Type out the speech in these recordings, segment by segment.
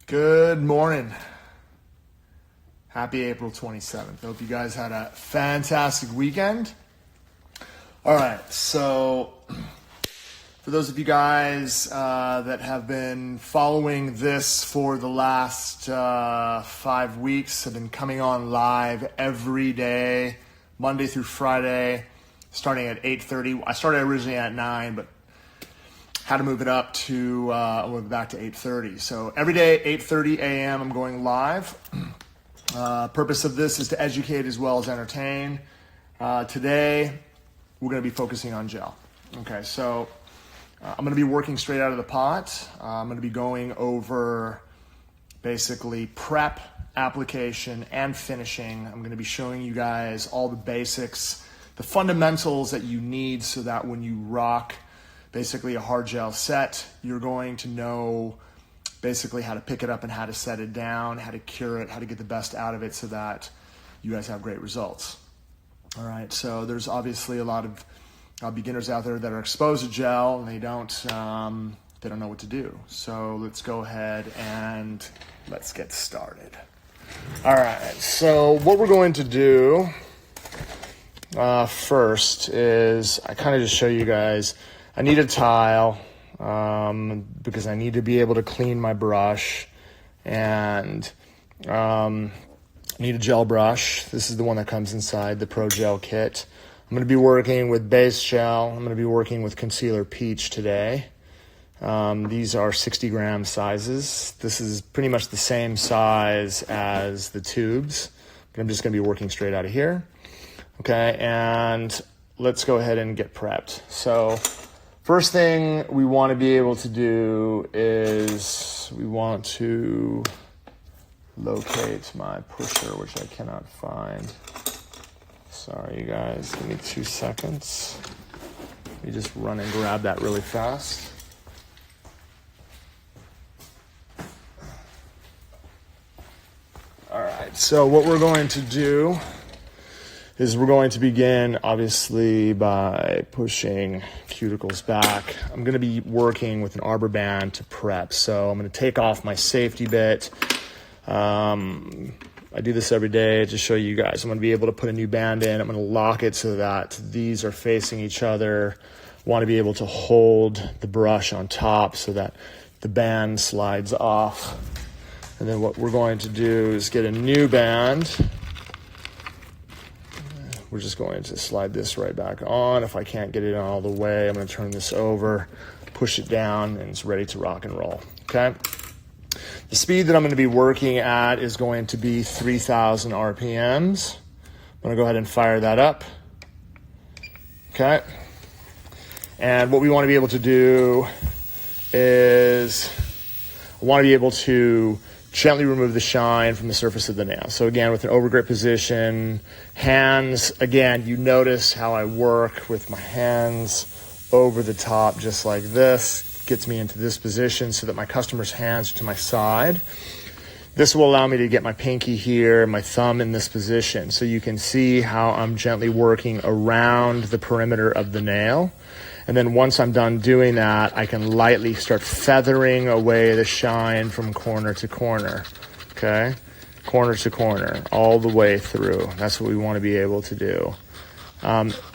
Good morning. Happy April 27th. Hope you guys had a fantastic weekend. All right, so for those of you guys that have been following this for the last 5 weeks, have been coming on live every day, Monday through Friday, starting at 8:30. I started originally at 9, but had to move it up to back to 8:30. So every day, 8:30 a.m., I'm going live. Purpose of this is to educate as well as entertain. Today, we're going to be focusing on gel. Okay, so I'm going to be working straight out of the pot. I'm going to be going over basically prep, application, and finishing. I'm going to be showing you guys all the basics, the fundamentals that you need so that when you rock basically a hard gel set, you're going to know basically how to pick it up and how to set it down, how to cure it, how to get the best out of it so that you guys have great results. All right, so there's obviously a lot of beginners out there that are exposed to gel and they don't know what to do. So let's go ahead and let's get started. All right, so what we're going to do first is I kind of just show you guys. I need a tile because I need to be able to clean my brush, and I need a gel brush. This is the one that comes inside the Pro Gel kit. I'm going to be working with base gel. I'm going to be working with concealer peach today. These are 60 gram sizes. This is pretty much the same size as the tubes, but I'm just going to be working straight out of here. Okay, and let's go ahead and get prepped. So first thing we want to be able to do is we want to locate my pusher, which I cannot find. Sorry, you guys, give me 2 seconds. Let me just run and grab that really fast. All right, so what we're going to do is we're going to begin, obviously, by pushing cuticles back. I'm going to be working with an arbor band to prep. So I'm going to take off my safety bit. I do this every day to show you guys. I'm going to be able to put a new band in. I'm going to lock it so that these are facing each other. Want to be able to hold the brush on top so that the band slides off. And then what we're going to do is get a new band. We're just going to slide this right back on. If I can't get it on all the way, I'm going to turn this over, push it down, and it's ready to rock and roll, okay? The speed that I'm going to be working at is going to be 3,000 RPMs. I'm going to go ahead and fire that up, okay? And what we want to be able to do is I want to be able to gently remove the shine from the surface of the nail. So again, with an overgrip position, hands, again, you notice how I work with my hands over the top just like this. Gets me into this position so that my customer's hands are to my side. This will allow me to get my pinky here, my thumb in this position. So you can see how I'm gently working around the perimeter of the nail. And then once I'm done doing that, I can lightly start feathering away the shine from corner to corner, okay? Corner to corner, all the way through. That's what we want to be able to do.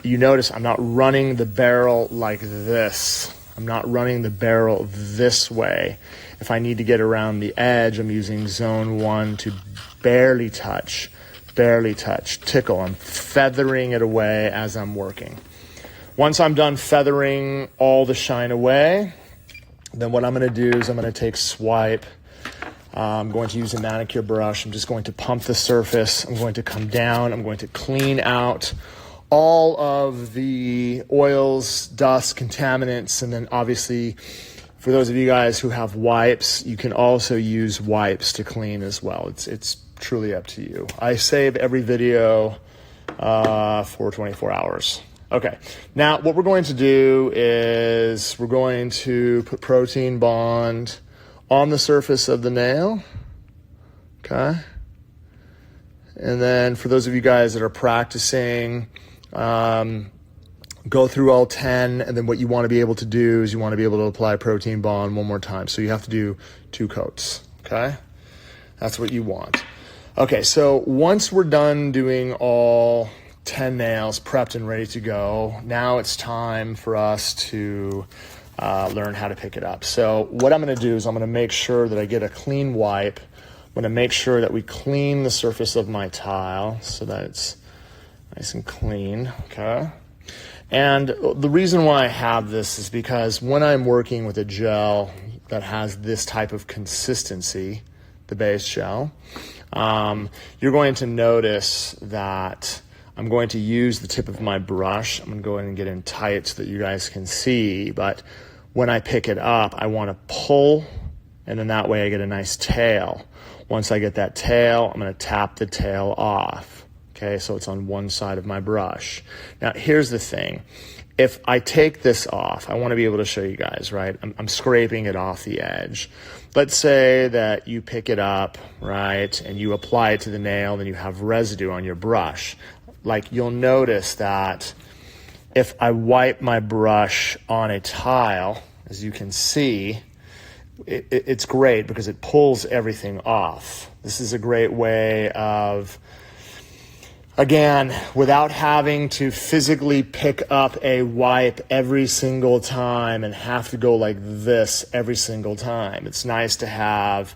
You notice I'm not running the barrel like this. I'm not running the barrel this way. If I need to get around the edge, I'm using zone 1 to barely touch, tickle. I'm feathering it away as I'm working. Once I'm done feathering all the shine away, then what I'm going to do is I'm going to take swipe. I'm going to use a manicure brush. I'm just going to pump the surface. I'm going to come down. I'm going to clean out all of the oils, dust, contaminants, and then obviously for those of you guys who have wipes, you can also use wipes to clean as well. It's truly up to you. I save every video for 24 hours. Okay, now what we're going to do is we're going to put protein bond on the surface of the nail, okay? And then for those of you guys that are practicing, go through all 10, and then what you want to be able to do is you want to be able to apply protein bond one more time. So you have to do 2 coats, okay? That's what you want. Okay, so once we're done doing all 10 nails prepped and ready to go, now it's time for us to learn how to pick it up. So what I'm gonna do is I'm gonna make sure that I get a clean wipe. I'm gonna make sure that we clean the surface of my tile so that it's nice and clean, okay? And the reason why I have this is because when I'm working with a gel that has this type of consistency, the base gel, you're going to notice that I'm going to use the tip of my brush. I'm going to go in and get in tight so that you guys can see, but when I pick it up, I want to pull, and then that way I get a nice tail. Once I get that tail, I'm going to tap the tail off. Okay, so it's on one side of my brush. Now, here's the thing. If I take this off, I want to be able to show you guys, right? I'm scraping it off the edge. Let's say that you pick it up, right, and you apply it to the nail, then you have residue on your brush. Like, you'll notice that if I wipe my brush on a tile, as you can see, it's great because it pulls everything off. This is a great way of, again, without having to physically pick up a wipe every single time and have to go like this every single time. It's nice to have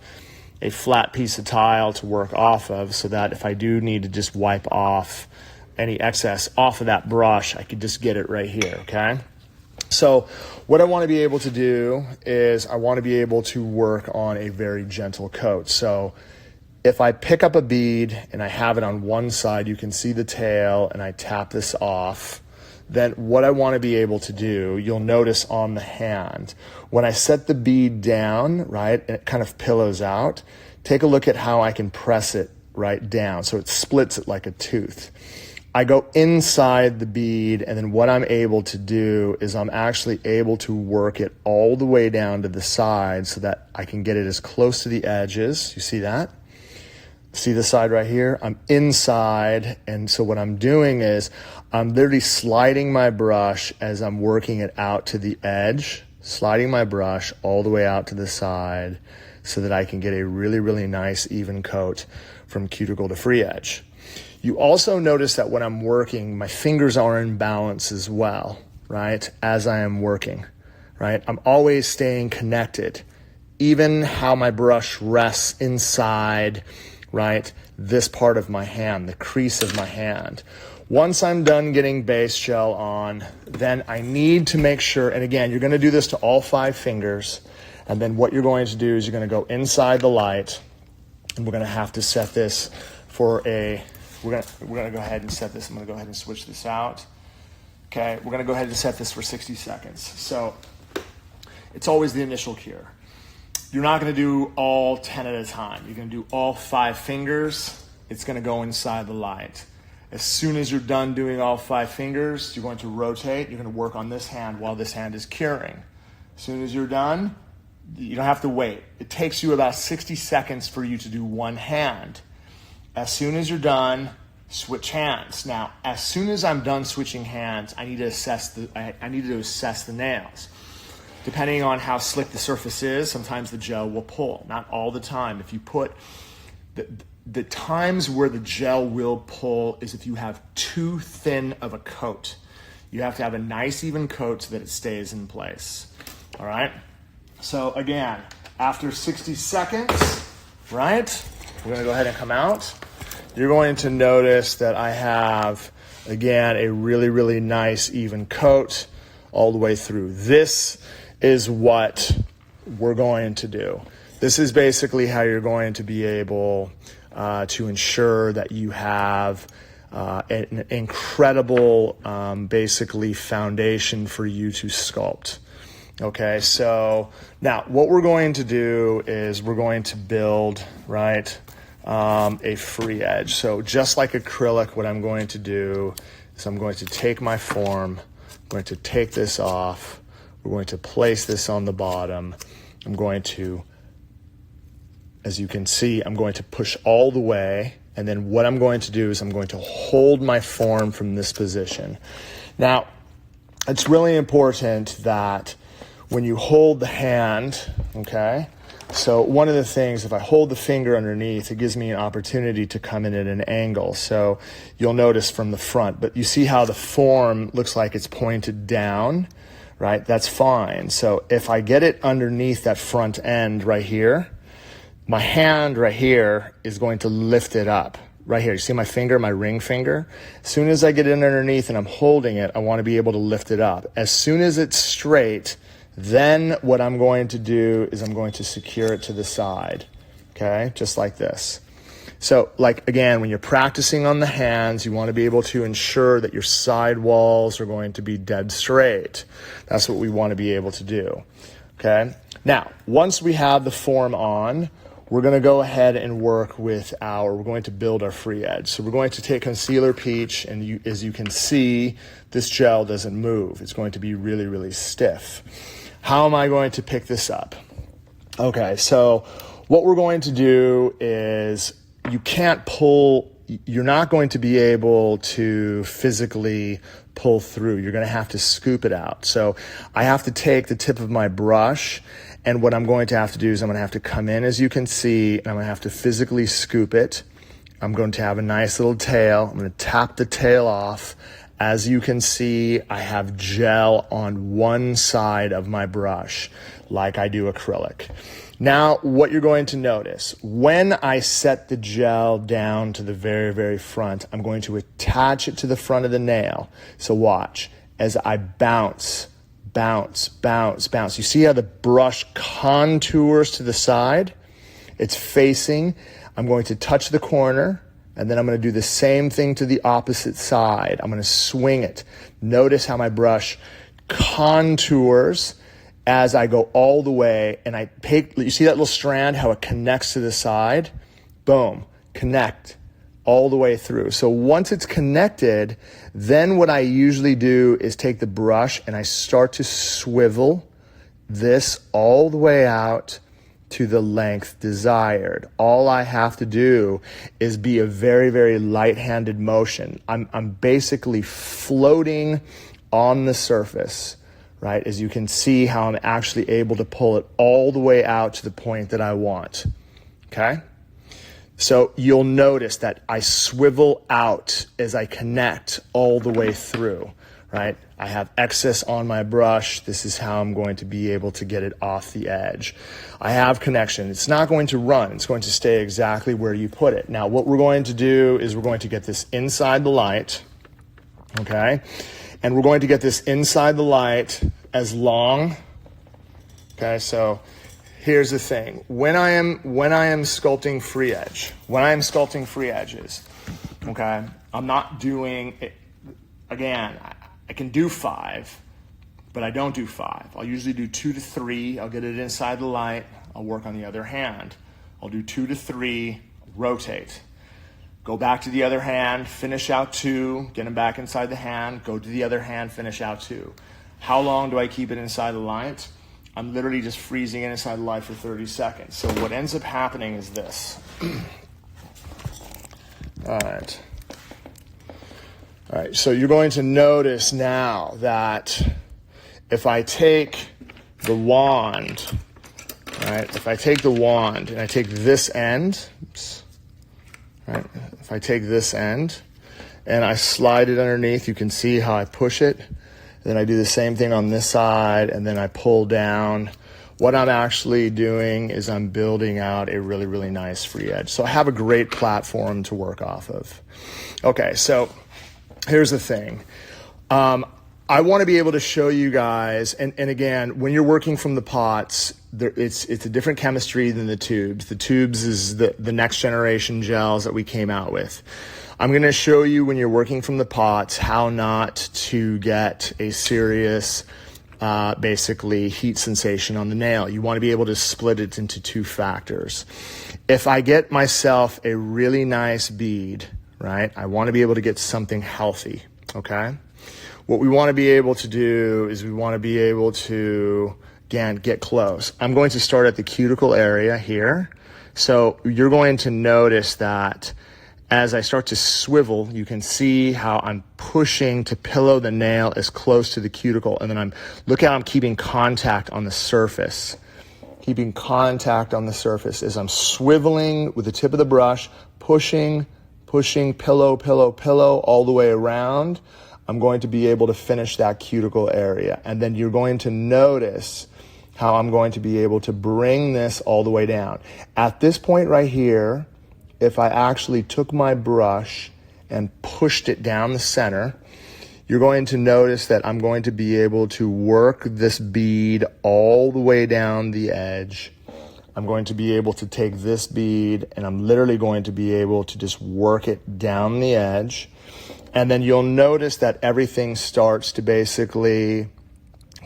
a flat piece of tile to work off of so that if I do need to just wipe off any excess off of that brush, I could just get it right here, okay? So what I want to be able to do is I want to be able to work on a very gentle coat. So if I pick up a bead and I have it on one side, you can see the tail, and I tap this off, then what I want to be able to do, you'll notice on the hand, when I set the bead down, right, and it kind of pillows out, take a look at how I can press it right down so it splits it like a tooth. I go inside the bead, and then what I'm able to do is I'm actually able to work it all the way down to the side so that I can get it as close to the edges. You see that? See the side right here? I'm inside, and so what I'm doing is I'm literally sliding my brush as I'm working it out to the edge, sliding my brush all the way out to the side so that I can get a really, really nice even coat from cuticle to free edge. You also notice that when I'm working, my fingers are in balance as well, right? As I am working, right? I'm always staying connected. Even how my brush rests inside, right? This part of my hand, the crease of my hand. Once I'm done getting base gel on, then I need to make sure, and again, you're gonna do this to all 5 fingers, and then what you're going to do is you're gonna go inside the light, and we're gonna have to set this for a, we're gonna go ahead and set this. I'm gonna go ahead and switch this out. Okay, we're gonna go ahead and set this for 60 seconds. So it's always the initial cure. You're not gonna do all 10 at a time. You're gonna do all 5 fingers. It's gonna go inside the light. As soon as you're done doing all 5 fingers, you're going to rotate. You're gonna work on this hand while this hand is curing. As soon as you're done, you don't have to wait. It takes you about 60 seconds for you to do one hand. As soon as you're done, switch hands. Now, as soon as I'm done switching hands, I need to assess the nails. Depending on how slick the surface is, sometimes the gel will pull. Not all the time. If you put the times where the gel will pull is if you have too thin of a coat. You have to have a nice even coat so that it stays in place. All right? So again, after 60 seconds, right? We're gonna go ahead and come out. You're going to notice that I have, again, a really, really nice even coat all the way through. This is what we're going to do. This is basically how you're going to be able to ensure that you have an incredible, basically, foundation for you to sculpt. Okay, so now what we're going to do is we're going to build, right, a free edge. So just like acrylic, what I'm going to do is I'm going to take my form, I'm going to take this off, we're going to place this on the bottom. I'm going to, as you can see, I'm going to push all the way, and then what I'm going to do is I'm going to hold my form from this position. Now, it's really important that when you hold the hand, okay, So one of the things, if I hold the finger underneath, it gives me an opportunity to come in at an angle. So you'll notice from the front, but you see how the form looks like it's pointed down, right? That's fine. So if I get it underneath that front end right here, my hand right here is going to lift it up. Right here, you see my finger, my ring finger? As soon as I get in underneath and I'm holding it, I want to be able to lift it up. As soon as it's straight, then what I'm going to do is I'm going to secure it to the side, okay? Just like this. So, like, again, when you're practicing on the hands, you want to be able to ensure that your side walls are going to be dead straight. That's what we want to be able to do, okay? Now, once we have the form on, we're going to go ahead and work with we're going to build our free edge. So we're going to take concealer peach, and as you can see, this gel doesn't move. It's going to be really, really stiff. How am I going to pick this up? Okay, so what we're going to do is you're not going to be able to physically pull through. You're going to have to scoop it out. So I have to take the tip of my brush, and what I'm going to have to do is I'm going to have to come in, as you can see, and I'm going to have to physically scoop it. I'm going to have a nice little tail. I'm going to tap the tail off. As you can see, I have gel on one side of my brush, like I do acrylic. Now, what you're going to notice, when I set the gel down to the very, very front, I'm going to attach it to the front of the nail. So watch, as I bounce, bounce, bounce, bounce. You see how the brush contours to the side? It's facing. I'm going to touch the corner, and then I'm going to do the same thing to the opposite side. I'm going to swing it. Notice how my brush contours as I go all the way, and you see that little strand, how it connects to the side? Boom, connect all the way through. So once it's connected, then what I usually do is take the brush and I start to swivel this all the way out to the length desired. All I have to do is be a very, very light-handed motion. I'm basically floating on the surface, right? As you can see how I'm actually able to pull it all the way out to the point that I want, okay? So you'll notice that I swivel out as I connect all the way through, right? I have excess on my brush. This is how I'm going to be able to get it off the edge. I have connection. It's not going to run. It's going to stay exactly where you put it. Now, what we're going to do is we're going to get this inside the light, okay? And we're going to get this inside the light as long, okay? So here's the thing. When I am sculpting free edges, okay, I'm not doing it, again, I can do 5, but I don't do 5. I'll usually do 2 to 3. I'll get it inside the light. I'll work on the other hand. I'll do 2 to 3, rotate. Go back to the other hand, finish out 2, get them back inside the hand, go to the other hand, finish out 2. How long do I keep it inside the light? I'm literally just freezing it inside the light for 30 seconds. So what ends up happening is this. All right, so you're going to notice now that if I take the wand, right, if I take the wand and I take this end, right, if I take this end and I slide it underneath, you can see how I push it. Then I do the same thing on this side, and then I pull down. What I'm actually doing is I'm building out a really, really nice free edge. So I have a great platform to work off of. Okay, so here's the thing. I want to be able to show you guys, and again, when you're working from the pots, it's a different chemistry than the tubes. The tubes is the next generation gels that we came out with. I'm going to show you when you're working from the pots how not to get a serious basically heat sensation on the nail. You want to be able to split it into 2 factors. If I get myself a really nice bead, right, I want to be able to get something healthy, okay? What we want to be able to do is we want to be able to, again, get close. I'm going to start at the cuticle area here. So you're going to notice that as I start to swivel, you can see how I'm pushing to pillow the nail as close to the cuticle, and then look how I'm keeping contact on the surface. Can keeping contact on the surface as I'm swiveling with the tip of the brush, pushing, pillow, all the way around. I'm going to be able to finish that cuticle area. And then you're going to notice how I'm going to be able to bring this all the way down. At this point right here, if I actually took my brush and pushed it down the center, you're going to notice that I'm going to be able to work this bead all the way down the edge. I'm going to be able to take this bead and I'm literally going to be able to just work it down the edge. And then you'll notice that everything starts to basically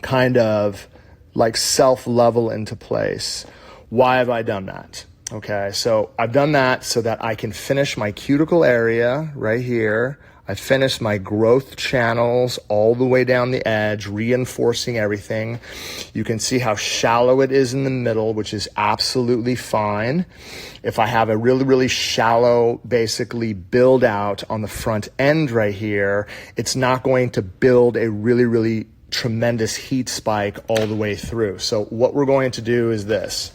kind of like self-level into place. Why have I done that? Okay, so I've done that so that I can finish my cuticle area right here. I finished my growth channels all the way down the edge, reinforcing everything. You can see how shallow it is in the middle, which is absolutely fine. If I have a really shallow, basically build out on the front end right here, it's not going to build a really tremendous heat spike all the way through. So what we're going to do is this.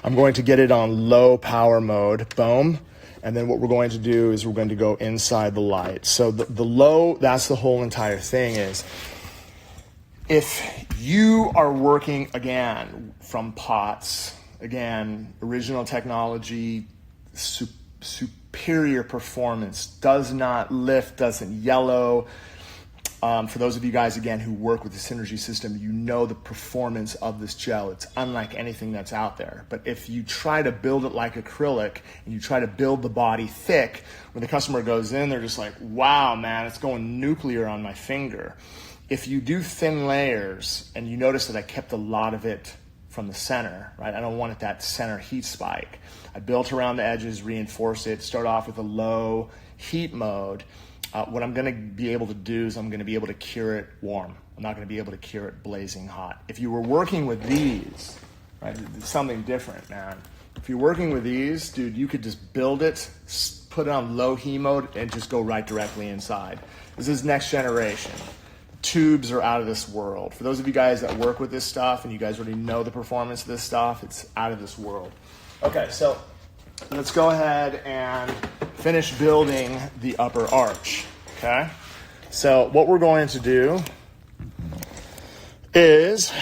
I'm going to get it on low power mode, boom. And then what we're going to do is we're going to go inside the light. So the low, that's the whole entire thing is, if you are working, again, from pots, again, original technology, superior performance, does not lift, doesn't yellow. For those of you guys, again, who work with the Synergy system, you know the performance of this gel. It's unlike anything that's out there. But if you try to build it like acrylic and you try to build the body thick, when the customer goes in, they're just like, wow, man, it's going nuclear on my finger. If you do thin layers, and you notice that I kept a lot of it from the center, right? I don't want it that center heat spike. I built around the edges, reinforce it, start off with a low heat mode. What I'm going to be able to do is I'm going to be able to cure it warm. I'm not going to be able to cure it blazing hot. If you were working with these, right, it's something different, man. If you're working with these, dude, you could just build it, put it on low heat mode, and just go right directly inside. This is next generation. Tubes are out of this world. For those of you guys that work with this stuff and you guys already know the performance of this stuff, it's out of this world. Okay, so let's go ahead and finish building the upper arch, okay? So what we're going to do is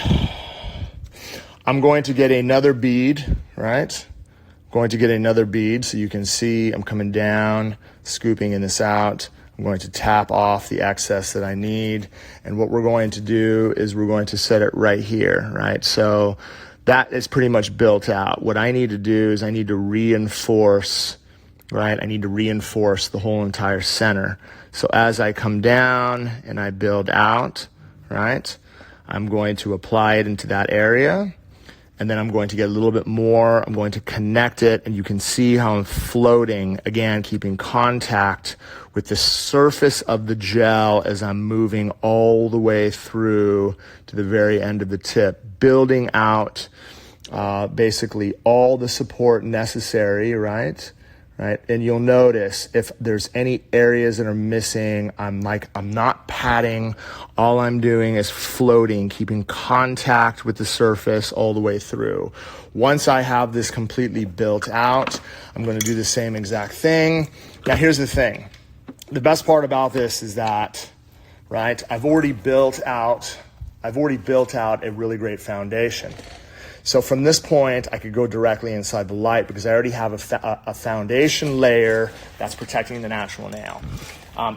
I'm going to get another bead, right? Going to get another bead so you can see I'm coming down, scooping in this out. I'm going to tap off the excess that I need. And what we're going to do is we're going to set it right here, right? So that is pretty much built out. What I need to do is I need to reinforce, right? I need to reinforce the whole entire center. So as I come down and I build out, right, I'm going to apply it into that area. And then I'm going to get a little bit more. I'm going to connect it, and you can see how I'm floating, again, keeping contact with the surface of the gel as I'm moving all the way through to the very end of the tip, building out basically all the support necessary, right? And you'll notice if there's any areas that are missing, I'm not padding. All I'm doing is floating, keeping contact with the surface all the way through. Once I have this completely built out, I'm going to do the same exact thing. Now, here's the thing. The best part about this is that, right, I've already built out a really great foundation. So from this point, I could go directly inside the light because I already have a foundation layer that's protecting the natural nail.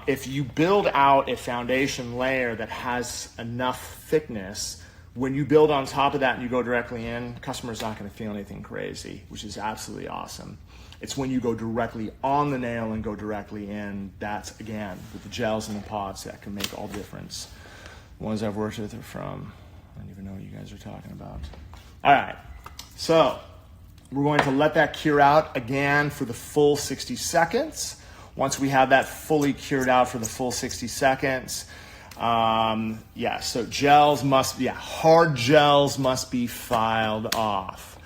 If you build out a foundation layer that has enough thickness, when you build on top of that and you go directly in, customer's not going to feel anything crazy, which is absolutely awesome. It's when you go directly on the nail and go directly in, that's, again, with the gels and the pods, that can make all difference. The ones I've worked with are from, I don't even know what you guys are talking about. All right, so we're going to let that cure out again for the full 60 seconds. Once we have that fully cured out for the full 60 seconds, so hard gels must be filed off.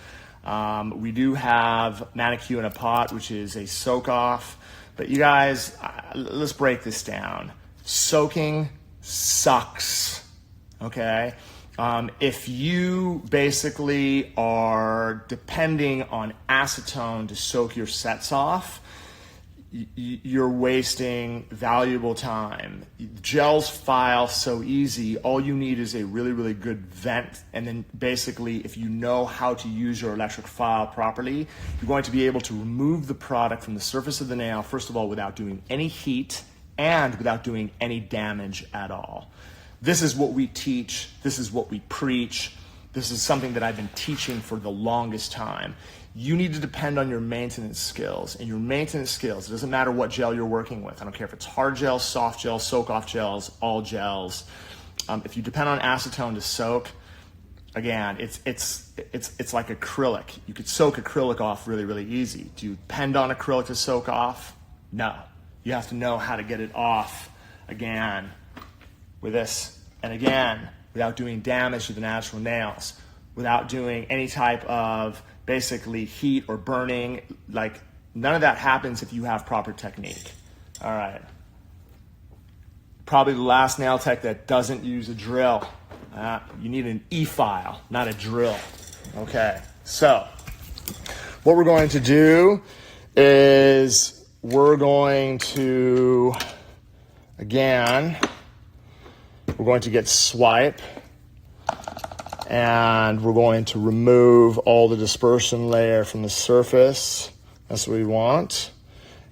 We do have Manicure in a Pot, which is a soak off, but you guys, let's break this down. Soaking sucks, okay? If you basically are depending on acetone to soak your sets off, you're wasting valuable time. Gels file so easy. All you need is a really, really good vent. And then basically, if you know how to use your electric file properly, you're going to be able to remove the product from the surface of the nail, first of all, without doing any heat and without doing any damage at all. This is what we teach. This is what we preach. This is something that I've been teaching for the longest time. You need to depend on your maintenance skills. And your maintenance skills, it doesn't matter what gel you're working with. I don't care if it's hard gels, soft gels, soak-off gels, all gels. If you depend on acetone to soak, again, it's like acrylic. You could soak acrylic off really, really easy. Do you depend on acrylic to soak off? No. You have to know how to get it off, again, with this, and again, without doing damage to the natural nails, without doing any type of basically heat or burning. Like, none of that happens if you have proper technique. All right. Probably the last nail tech that doesn't use a drill. You need an e-file, not a drill. Okay, so what we're going to do is we're going to, again, we're going to get swipe, and we're going to remove all the dispersion layer from the surface. That's what we want.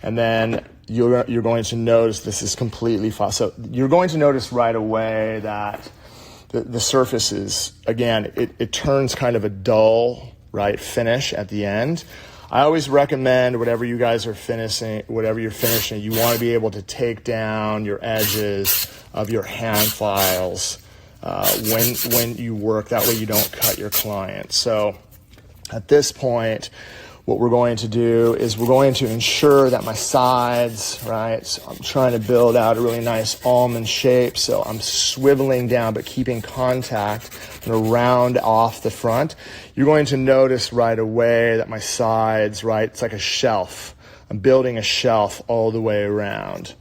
And then you're going to notice this is completely fine. So you're going to notice right away that the surface is, again, it turns kind of a dull, right, finish at the end. I always recommend whatever you guys are finishing, whatever you're finishing, you want to be able to take down your edges of your hand files when you work. That way you don't cut your client. So at this point, what we're going to do is we're going to ensure that my sides, right, so I'm trying to build out a really nice almond shape, so I'm swiveling down but keeping contact. I'm going to round off the front. You're going to notice right away that my sides, right, it's like a shelf. I'm building a shelf all the way around.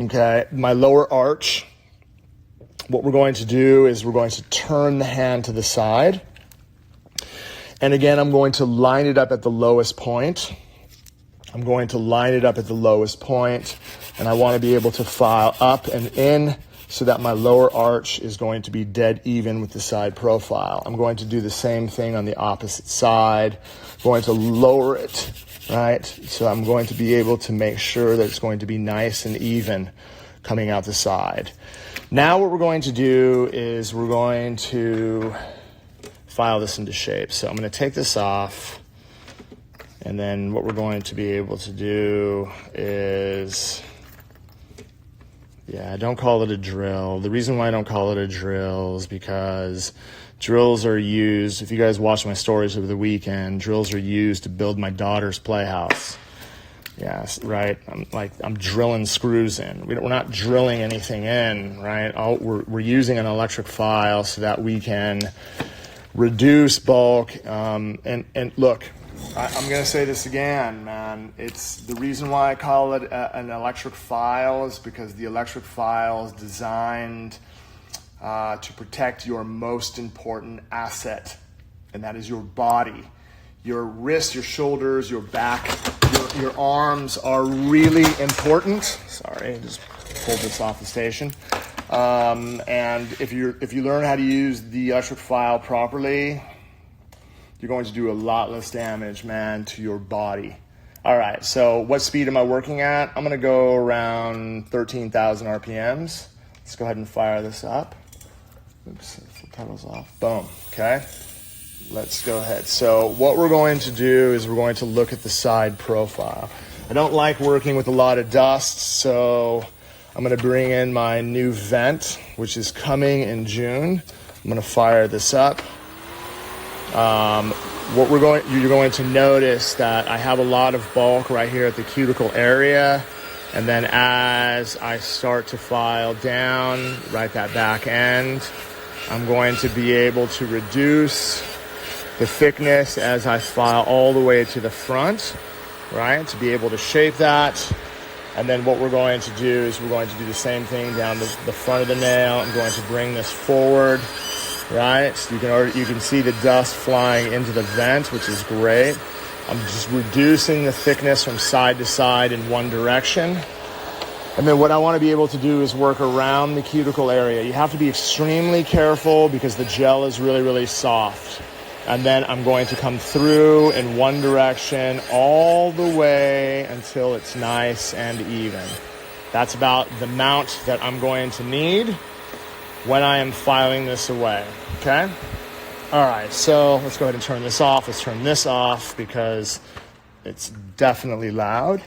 Okay, my lower arch, what we're going to do is we're going to turn the hand to the side. And again, I'm going to line it up at the lowest point. I'm going to line it up at the lowest point, and I want to be able to file up and in so that my lower arch is going to be dead even with the side profile. I'm going to do the same thing on the opposite side. I'm going to lower it, right? So I'm going to be able to make sure that it's going to be nice and even coming out the side. Now what we're going to do is we're going to file this into shape. So I'm going to take this off, and then what we're going to be able to do is, yeah, don't call it a drill. The reason why I don't call it a drill is because drills are used, if you guys watch my stories over the weekend, drills are used to build my daughter's playhouse. Yes, right. I'm drilling screws in. We're not drilling anything in, right? We're using an electric file so that we can reduce bulk. And look, I'm going to say this again, man. It's the reason why I call it an electric file is because the electric file is designed to protect your most important asset, and that is your body. Your wrists, your shoulders, your back, your arms are really important. Sorry, I just pulled this off the station. And if you learn how to use the electric file properly, you're going to do a lot less damage, man, to your body. All right, so what speed am I working at? I'm going to go around 13,000 RPMs. Let's go ahead and fire this up. Oops, the pedal's off. Boom, okay. Let's go ahead. So what we're going to do is we're going to look at the side profile. I don't like working with a lot of dust, so I'm going to bring in my new vent, which is coming in June. I'm going to fire this up. You're going to notice that I have a lot of bulk right here at the cuticle area, and then as I start to file down, right that back end, I'm going to be able to reduce the thickness as I file all the way to the front, right, to be able to shape that. And then what we're going to do is we're going to do the same thing down the front of the nail. I'm going to bring this forward right? You can see the dust flying into the vent, which is great. I'm just reducing the thickness from side to side in one direction. And then what I want to be able to do is work around the cuticle area. You have to be extremely careful because the gel is really, really soft. And then I'm going to come through in one direction all the way until it's nice and even. That's about the amount that I'm going to need when I am filing this away, okay? All right, so let's go ahead and turn this off. Let's turn this off because it's definitely loud.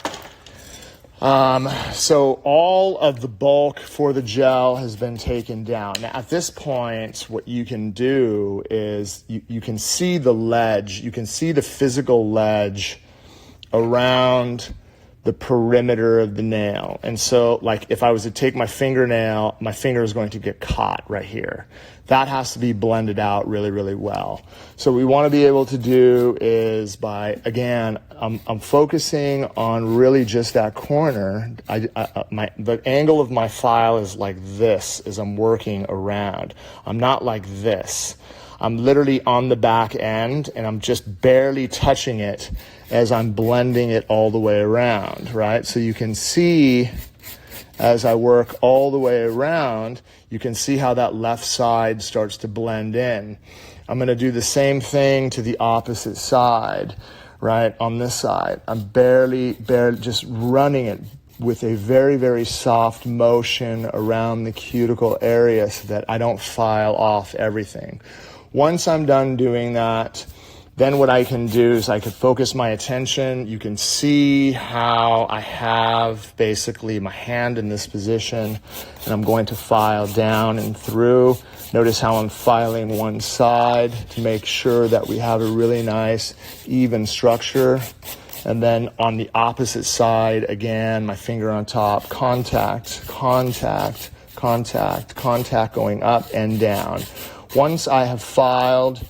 So all of the bulk for the gel has been taken down. Now, at this point, what you can do is you can see the ledge. You can see the physical ledge around the perimeter of the nail. And so, like, if I was to take my fingernail, my finger is going to get caught right here. That has to be blended out really, really well. So what we want to be able to do is again, I'm focusing on really just that corner. The angle of my file is like this as I'm working around. I'm not like this. I'm literally on the back end and I'm just barely touching it as I'm blending it all the way around, right? So you can see as I work all the way around, you can see how that left side starts to blend in. I'm going to do the same thing to the opposite side, right? On this side, I'm barely just running it with a very, very soft motion around the cuticle area so that I don't file off everything. Once I'm done doing that, then what I can do is I could focus my attention. You can see how I have basically my hand in this position, and I'm going to file down and through. Notice how I'm filing one side to make sure that we have a really nice, even structure. And then on the opposite side, again, my finger on top, contact, contact, contact, contact going up and down. Once I have filed,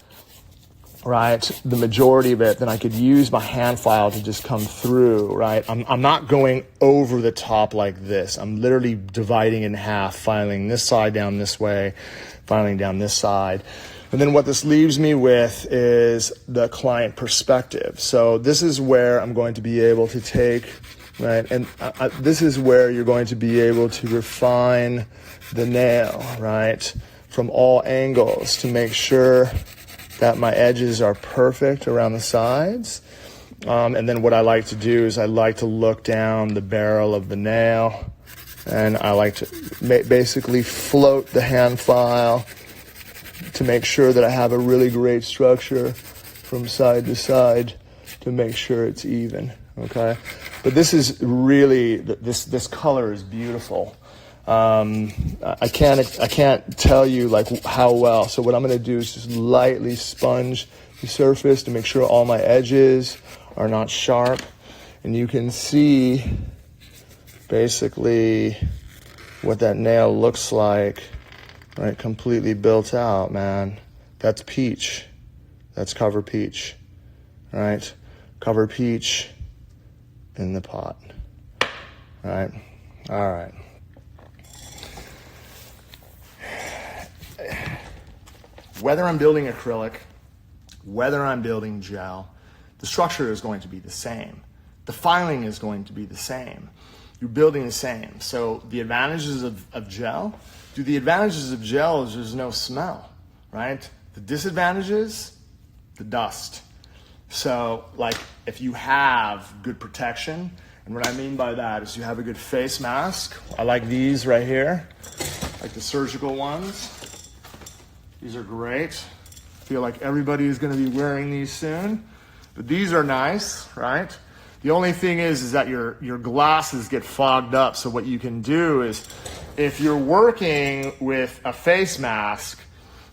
right, the majority of it, then I could use my hand file to just come through, right? I'm not going over the top like this. I'm literally dividing in half, filing this side down this way, filing down this side. And then what this leaves me with is the client perspective. So this is where I'm going to be able to take, right, and this is where you're going to be able to refine the nail, right, from all angles to make sure that my edges are perfect around the sides. And then what I like to do is I like to look down the barrel of the nail, and I like to basically float the hand file to make sure that I have a really great structure from side to side to make sure it's even, okay? But this is really, this color is beautiful. I can't tell you like how well. So what I'm going to do is just lightly sponge the surface to make sure all my edges are not sharp. And you can see basically what that nail looks like, right? Completely built out, man. That's peach. That's cover peach, right? Cover peach in the pot, right? All right. Whether I'm building acrylic, whether I'm building gel, the structure is going to be the same. The filing is going to be the same. You're building the same. So the advantages of gel, the advantages of gel is there's no smell, right? The disadvantages, the dust. So like if you have good protection, and what I mean by that is you have a good face mask. I like these right here, like the surgical ones. These are great. I feel like everybody is going to be wearing these soon. But these are nice, right? The only thing is that your glasses get fogged up. So what you can do is if you're working with a face mask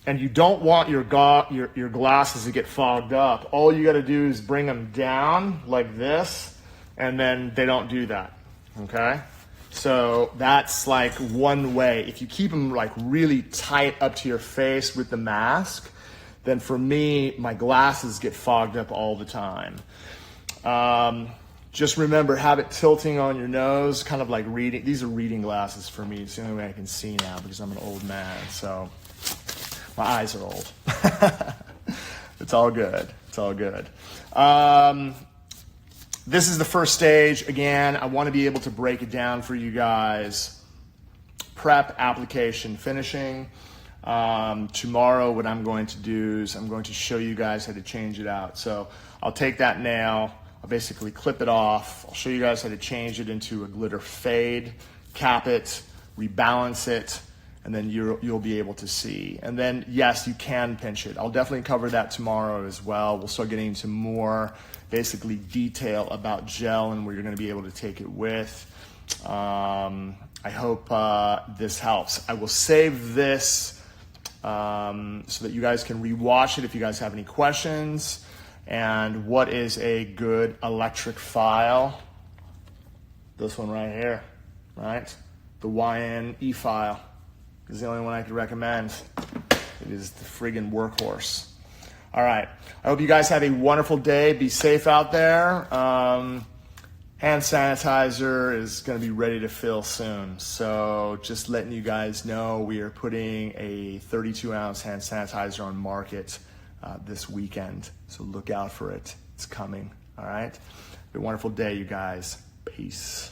and you don't want your glasses to get fogged up, all you got to do is bring them down like this, and then they don't do that, okay? So that's like one way. If you keep them like really tight up to your face with the mask, then for me, my glasses get fogged up all the time. Just remember, have it tilting on your nose, kind of like reading. These are reading glasses for me. It's the only way I can see now because I'm an old man. So, My eyes are old. It's all good. It's all good. This is the first stage. Again, I want to be able to break it down for you guys. Prep, application, finishing. Tomorrow, what I'm going to do is I'm going to show you guys how to change it out. So I'll take that nail, I'll basically clip it off. I'll show you guys how to change it into a glitter fade, cap it, rebalance it, and then you'll be able to see. And then, yes, you can pinch it. I'll definitely cover that tomorrow as well. We'll start getting into more basically detail about gel and where you're going to be able to take it with. I hope this helps. I will save this so that you guys can rewatch it if you guys have any questions. And what is a good electric file? This one right here, right? The YN file is the only one I could recommend. It is the friggin' workhorse. All right. I hope you guys have a wonderful day. Be safe out there. Hand sanitizer is going to be ready to fill soon. So just letting you guys know, we are putting a 32-ounce hand sanitizer on market this weekend. So look out for it. It's coming. All right. Have a wonderful day, you guys. Peace.